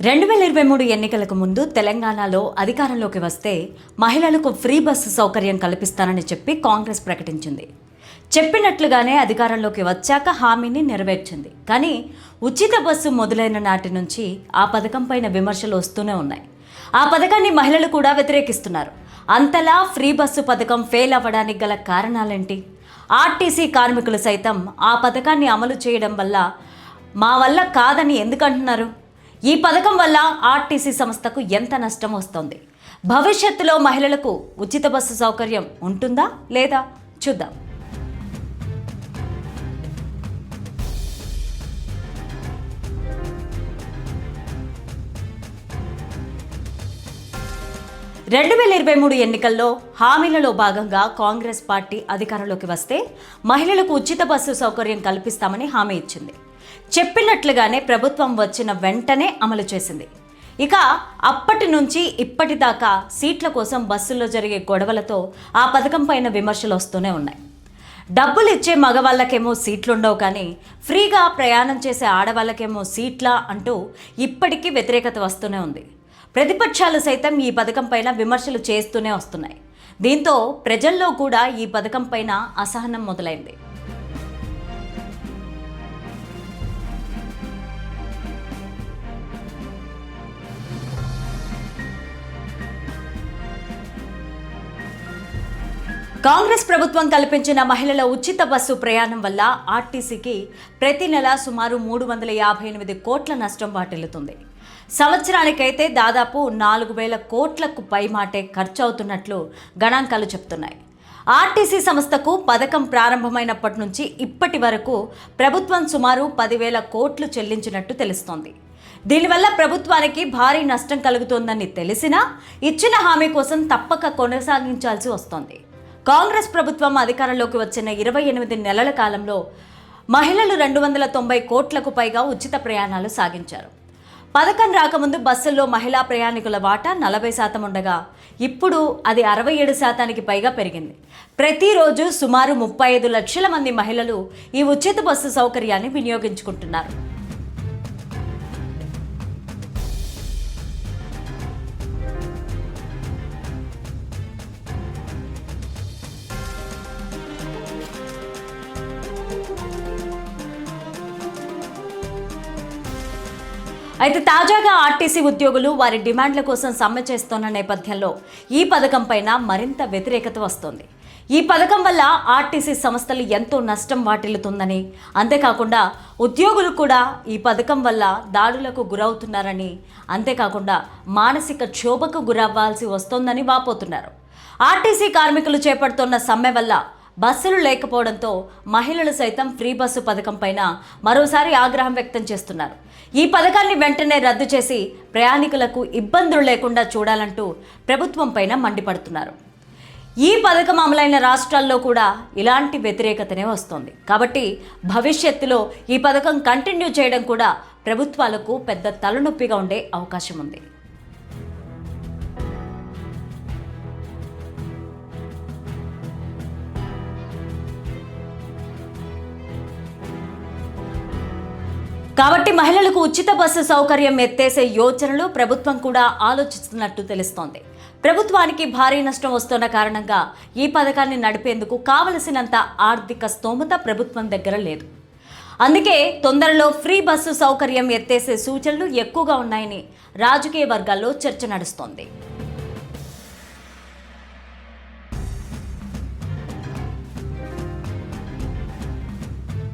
2023 ఎన్నికలకు ముందు తెలంగాణలో అధికారంలోకి వస్తే మహిళలకు ఫ్రీ బస్సు సౌకర్యం కల్పిస్తానని చెప్పి కాంగ్రెస్ ప్రకటించింది. చెప్పినట్లుగానే అధికారంలోకి వచ్చాక హామీని నెరవేర్చింది. కానీ ఉచిత బస్సు మొదలైన నాటి నుంచి ఆ పథకం పైన విమర్శలు వస్తూనే ఉన్నాయి. ఆ పథకాన్ని మహిళలు కూడా వ్యతిరేకిస్తున్నారు. అంతలా ఫ్రీ బస్సు పథకం ఫెయిల్ అవ్వడానికి గల కారణాలేంటి? ఆర్టీసీ కార్మికులు సైతం ఆ పథకాన్ని అమలు చేయడం వల్ల మా వల్ల కాదని ఎందుకంటున్నారు? ఈ పథకం వల్ల ఆర్టీసీ సంస్థకు ఎంత నష్టం వస్తుంది? భవిష్యత్తులో మహిళలకు ఉచిత బస్సు సౌకర్యం ఉంటుందా లేదా చూద్దాం. ఎన్నికల్లో హామీలలో భాగంగా కాంగ్రెస్ పార్టీ అధికారంలోకి వస్తే మహిళలకు ఉచిత బస్సు సౌకర్యం కల్పిస్తామని హామీ ఇచ్చింది. చెప్పినట్లుగానే ప్రభుత్వం వచ్చిన వెంటనే అమలు చేసింది. ఇక అప్పటి నుంచి ఇప్పటిదాకా సీట్ల కోసం బస్సుల్లో జరిగే గొడవలతో ఆ పథకం పైన విమర్శలు వస్తూనే ఉన్నాయి. డబ్బులు ఇచ్చే మగవాళ్ళకేమో సీట్లుండవు, కానీ ఫ్రీగా ప్రయాణం చేసే ఆడవాళ్ళకేమో సీట్లా అంటూ ఇప్పటికీ వ్యతిరేకత వస్తూనే ఉంది. ప్రతిపక్షాలు సైతం ఈ పథకం పైన విమర్శలు చేస్తూనే వస్తున్నాయి. దీంతో ప్రజల్లో కూడా ఈ పథకం పైన అసహనం మొదలైంది. కాంగ్రెస్ ప్రభుత్వం కల్పించిన మహిళల ఉచిత బస్సు ప్రయాణం వల్ల ఆర్టీసీకి ప్రతి నెల సుమారు 358 కోట్ల నష్టం వాటిల్లుతుంది. సంవత్సరానికైతే దాదాపు 4,000 కోట్లకు పైమాటే ఖర్చు అవుతున్నట్లు గణాంకాలు చెప్తున్నాయి. ఆర్టీసీ సంస్థకు పథకం ప్రారంభమైనప్పటి నుంచి ఇప్పటి వరకు ప్రభుత్వం సుమారు 10,000 కోట్లు చెల్లించినట్టు తెలుస్తోంది. దీనివల్ల ప్రభుత్వానికి భారీ నష్టం కలుగుతోందని తెలిసినా ఇచ్చిన హామీ కోసం తప్పక కొనసాగించాల్సి వస్తోంది. కాంగ్రెస్ ప్రభుత్వం అధికారంలోకి వచ్చిన 28 నెలల కాలంలో మహిళలు 290 కోట్లకు పైగా ఉచిత ప్రయాణాలు సాగించారు. పథకం రాకముందు బస్సుల్లో మహిళా ప్రయాణికుల వాటా 40% ఉండగా ఇప్పుడు అది 67%కి పైగా పెరిగింది. ప్రతిరోజు సుమారు 35 లక్షల మంది మహిళలు ఈ ఉచిత బస్సు సౌకర్యాన్ని వినియోగించుకుంటున్నారు. అయితే తాజాగా ఆర్టీసీ ఉద్యోగులు వారి డిమాండ్ల కోసం సమ్మె చేస్తున్న నేపథ్యంలో ఈ పథకం పైన మరింత వ్యతిరేకత వస్తోంది. ఈ పథకం వల్ల ఆర్టీసీ సంస్థలు ఎంతో నష్టం వాటిల్లుతుందని, అంతేకాకుండా ఉద్యోగులు కూడా ఈ పథకం వల్ల దాడులకు గురవుతున్నారని, అంతేకాకుండా మానసిక క్షోభకు గురవ్వాల్సి వస్తోందని వాపోతున్నారు. ఆర్టీసీ కార్మికులు చేపడుతున్న సమ్మె వల్ల బస్సులు లేకపోవడంతో మహిళలు సైతం ఫ్రీ బస్సు పథకం పైన మరోసారి ఆగ్రహం వ్యక్తం చేస్తున్నారు. ఈ పథకాన్ని వెంటనే రద్దు చేసి ప్రయాణికులకు ఇబ్బందులు లేకుండా చూడాలంటూ ప్రభుత్వం పైన మండిపడుతున్నారు. ఈ పథకం అమలైన రాష్ట్రాల్లో కూడా ఇలాంటి వ్యతిరేకతనే వస్తోంది. కాబట్టి భవిష్యత్తులో ఈ పథకం కంటిన్యూ చేయడం కూడా ప్రభుత్వాలకు పెద్ద తలనొప్పిగా ఉండే అవకాశం ఉంది. కాబట్టి మహిళలకు ఉచిత బస్సు సౌకర్యం ఎత్తేసే యోచనలు ప్రభుత్వం కూడా ఆలోచిస్తున్నట్టు తెలుస్తోంది. ప్రభుత్వానికి భారీ నష్టం వస్తున్న కారణంగా ఈ పథకాన్ని నడిపేందుకు కావలసినంత ఆర్థిక స్తోమత ప్రభుత్వం దగ్గర లేదు. అందుకే తొందరలో ఫ్రీ బస్సు సౌకర్యం ఎత్తేసే సూచనలు ఎక్కువగా ఉన్నాయని రాజకీయ వర్గాల్లో చర్చ నడుస్తోంది.